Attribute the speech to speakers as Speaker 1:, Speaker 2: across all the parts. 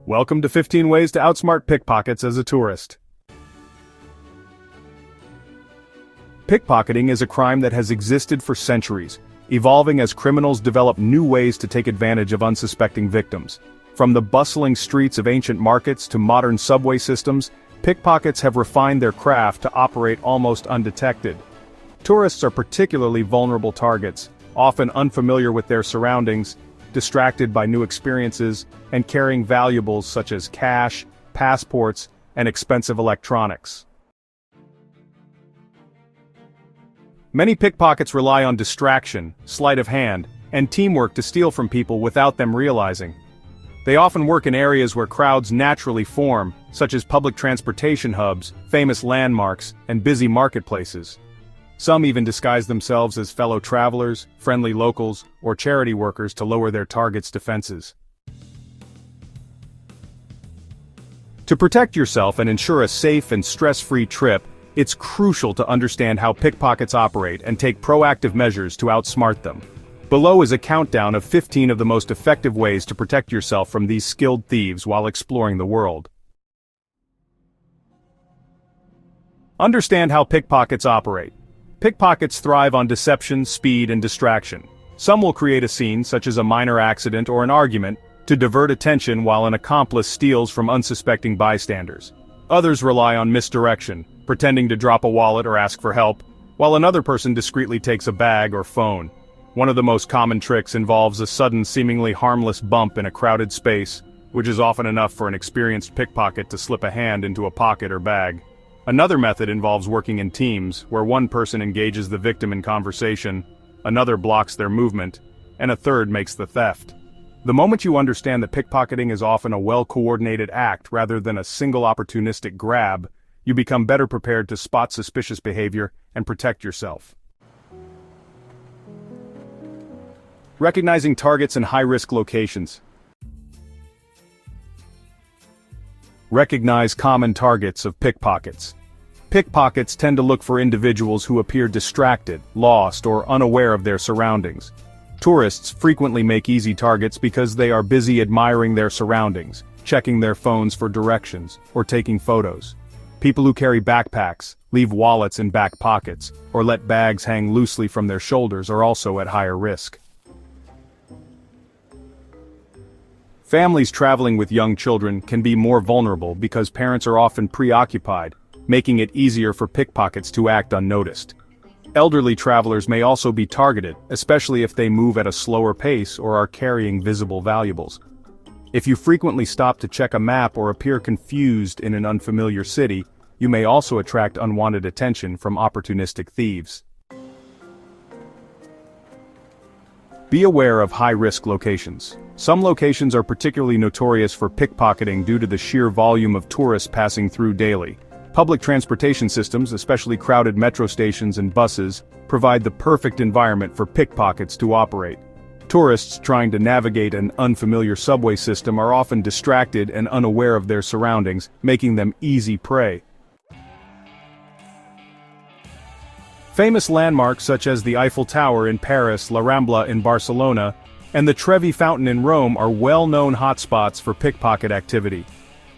Speaker 1: Welcome to 15 Ways to Outsmart Pickpockets as a Tourist. Pickpocketing is a crime that has existed for centuries, evolving as criminals develop new ways to take advantage of unsuspecting victims. From the bustling streets of ancient markets to modern subway systems, pickpockets have refined their craft to operate almost undetected. Tourists are particularly vulnerable targets, often unfamiliar with their surroundings, distracted by new experiences, and carrying valuables such as cash, passports, and expensive electronics. Many pickpockets rely on distraction, sleight of hand, and teamwork to steal from people without them realizing. They often work in areas where crowds naturally form, such as public transportation hubs, famous landmarks, and busy marketplaces. Some even disguise themselves as fellow travelers, friendly locals, or charity workers to lower their target's defenses. To protect yourself and ensure a safe and stress-free trip, it's crucial to understand how pickpockets operate and take proactive measures to outsmart them. Below is a countdown of 15 of the most effective ways to protect yourself from these skilled thieves while exploring the world. Understand how pickpockets operate. Pickpockets thrive on deception, speed, and distraction. Some will create a scene, such as a minor accident or an argument, to divert attention while an accomplice steals from unsuspecting bystanders. Others rely on misdirection, pretending to drop a wallet or ask for help, while another person discreetly takes a bag or phone. One of the most common tricks involves a sudden, seemingly harmless bump in a crowded space, which is often enough for an experienced pickpocket to slip a hand into a pocket or bag. Another method involves working in teams, where one person engages the victim in conversation, another blocks their movement, and a third makes the theft. The moment you understand that pickpocketing is often a well-coordinated act rather than a single opportunistic grab, you become better prepared to spot suspicious behavior and protect yourself. Recognizing targets in high-risk locations. Recognize common targets of pickpockets. Pickpockets tend to look for individuals who appear distracted, lost, or unaware of their surroundings. Tourists frequently make easy targets because they are busy admiring their surroundings, checking their phones for directions, or taking photos. People who carry backpacks, leave wallets in back pockets, or let bags hang loosely from their shoulders are also at higher risk. Families traveling with young children can be more vulnerable because parents are often preoccupied, making it easier for pickpockets to act unnoticed. Elderly travelers may also be targeted, especially if they move at a slower pace or are carrying visible valuables. If you frequently stop to check a map or appear confused in an unfamiliar city, you may also attract unwanted attention from opportunistic thieves. Be aware of high-risk locations. Some locations are particularly notorious for pickpocketing due to the sheer volume of tourists passing through daily. Public transportation systems, especially crowded metro stations and buses, provide the perfect environment for pickpockets to operate. Tourists trying to navigate an unfamiliar subway system are often distracted and unaware of their surroundings, making them easy prey. Famous landmarks such as the Eiffel Tower in Paris, La Rambla in Barcelona, and the Trevi Fountain in Rome are well-known hotspots for pickpocket activity.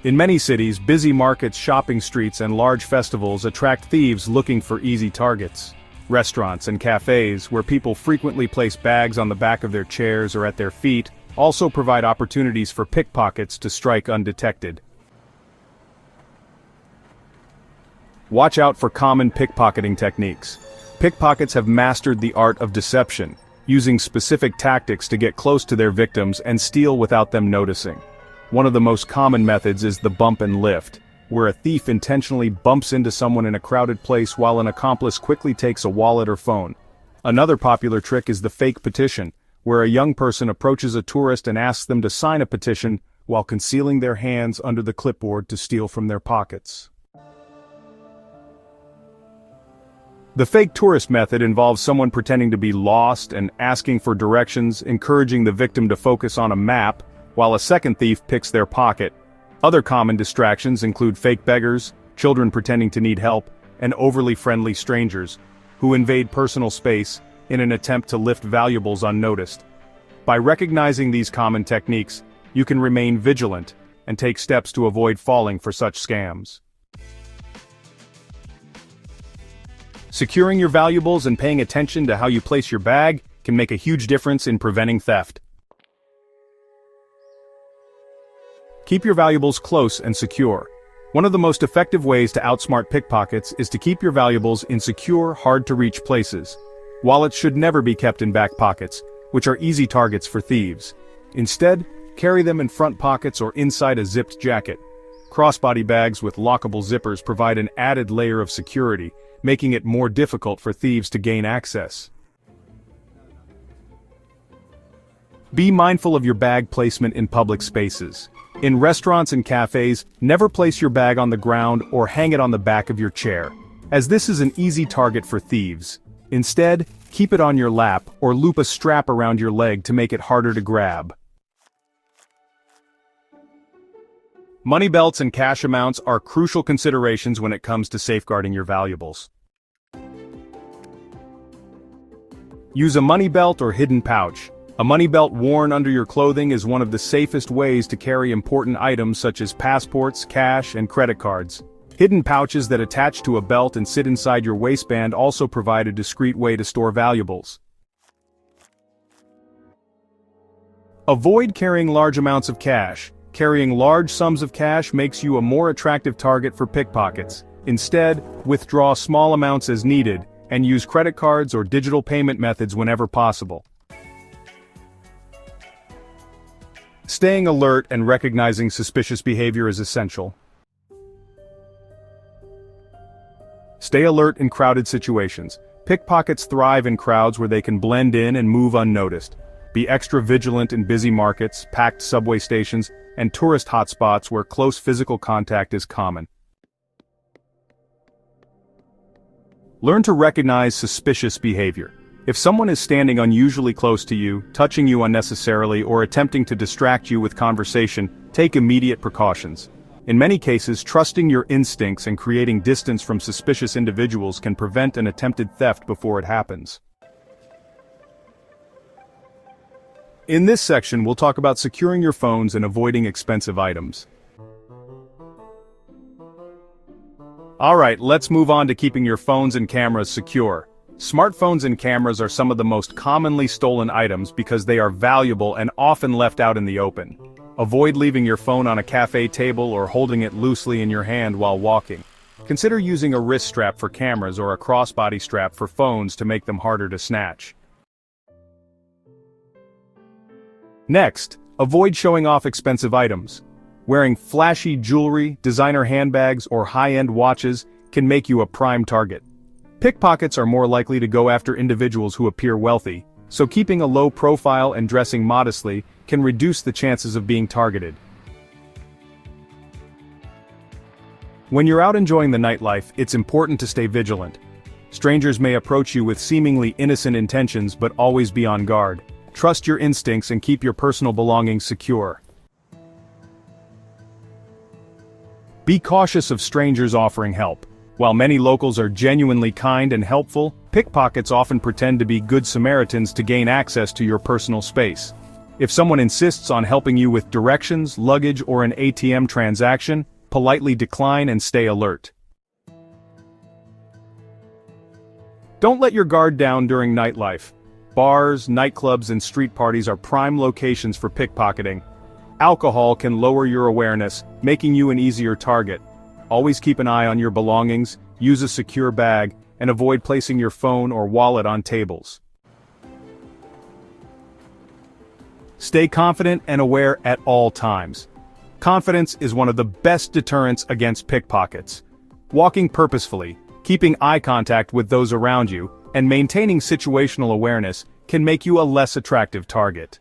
Speaker 1: In many cities, busy markets, shopping streets, and large festivals attract thieves looking for easy targets. Restaurants and cafes, where people frequently place bags on the back of their chairs or at their feet, also provide opportunities for pickpockets to strike undetected. Watch out for common pickpocketing techniques. Pickpockets have mastered the art of deception, using specific tactics to get close to their victims and steal without them noticing. One of the most common methods is the bump and lift, where a thief intentionally bumps into someone in a crowded place while an accomplice quickly takes a wallet or phone. Another popular trick is the fake petition, where a young person approaches a tourist and asks them to sign a petition while concealing their hands under the clipboard to steal from their pockets. The fake tourist method involves someone pretending to be lost and asking for directions, encouraging the victim to focus on a map, while a second thief picks their pocket. Other common distractions include fake beggars, children pretending to need help, and overly friendly strangers, who invade personal space in an attempt to lift valuables unnoticed. By recognizing these common techniques, you can remain vigilant, and take steps to avoid falling for such scams. Securing your valuables and paying attention to how you place your bag can make a huge difference in preventing theft. Keep your valuables close and secure. One of the most effective ways to outsmart pickpockets is to keep your valuables in secure, hard-to-reach places. Wallets should never be kept in back pockets, which are easy targets for thieves. Instead, carry them in front pockets or inside a zipped jacket. Crossbody bags with lockable zippers provide an added layer of security, making it more difficult for thieves to gain access. Be mindful of your bag placement in public spaces. In restaurants and cafes, never place your bag on the ground or hang it on the back of your chair, as this is an easy target for thieves. Instead, keep it on your lap or loop a strap around your leg to make it harder to grab. Money belts and cash amounts are crucial considerations when it comes to safeguarding your valuables. Use a money belt or hidden pouch. A money belt worn under your clothing is one of the safest ways to carry important items such as passports, cash, and credit cards. Hidden pouches that attach to a belt and sit inside your waistband also provide a discreet way to store valuables. Avoid carrying large amounts of cash. Carrying large sums of cash makes you a more attractive target for pickpockets. Instead, withdraw small amounts as needed, and use credit cards or digital payment methods whenever possible. Staying alert and recognizing suspicious behavior is essential. Stay alert in crowded situations. Pickpockets thrive in crowds where they can blend in and move unnoticed. Be extra vigilant in busy markets, packed subway stations, and tourist hotspots where close physical contact is common. Learn to recognize suspicious behavior. If someone is standing unusually close to you, touching you unnecessarily, or attempting to distract you with conversation, take immediate precautions. In many cases, trusting your instincts and creating distance from suspicious individuals can prevent an attempted theft before it happens. In this section, we'll talk about securing your phones and avoiding expensive items. Alright, let's move on to keeping your phones and cameras secure. Smartphones and cameras are some of the most commonly stolen items because they are valuable and often left out in the open. Avoid leaving your phone on a cafe table or holding it loosely in your hand while walking. Consider using a wrist strap for cameras or a crossbody strap for phones to make them harder to snatch. Next, avoid showing off expensive items. Wearing flashy jewelry, designer handbags, or high-end watches can make you a prime target. Pickpockets are more likely to go after individuals who appear wealthy, so keeping a low profile and dressing modestly can reduce the chances of being targeted. When you're out enjoying the nightlife, it's important to stay vigilant. Strangers may approach you with seemingly innocent intentions, but always be on guard. Trust your instincts and keep your personal belongings secure. Be cautious of strangers offering help. While many locals are genuinely kind and helpful, pickpockets often pretend to be good Samaritans to gain access to your personal space. If someone insists on helping you with directions, luggage, or an ATM transaction, politely decline and stay alert. Don't let your guard down during nightlife. Bars, nightclubs, and street parties are prime locations for pickpocketing. Alcohol can lower your awareness, making you an easier target. Always keep an eye on your belongings, use a secure bag, and avoid placing your phone or wallet on tables. Stay confident and aware at all times. Confidence is one of the best deterrents against pickpockets. Walking purposefully, keeping eye contact with those around you, and maintaining situational awareness can make you a less attractive target.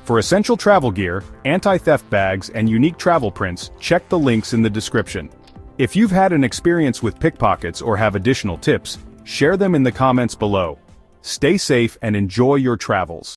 Speaker 1: For essential travel gear, anti-theft bags, and unique travel prints, check the links in the description. If you've had an experience with pickpockets or have additional tips, share them in the comments below. Stay safe and enjoy your travels.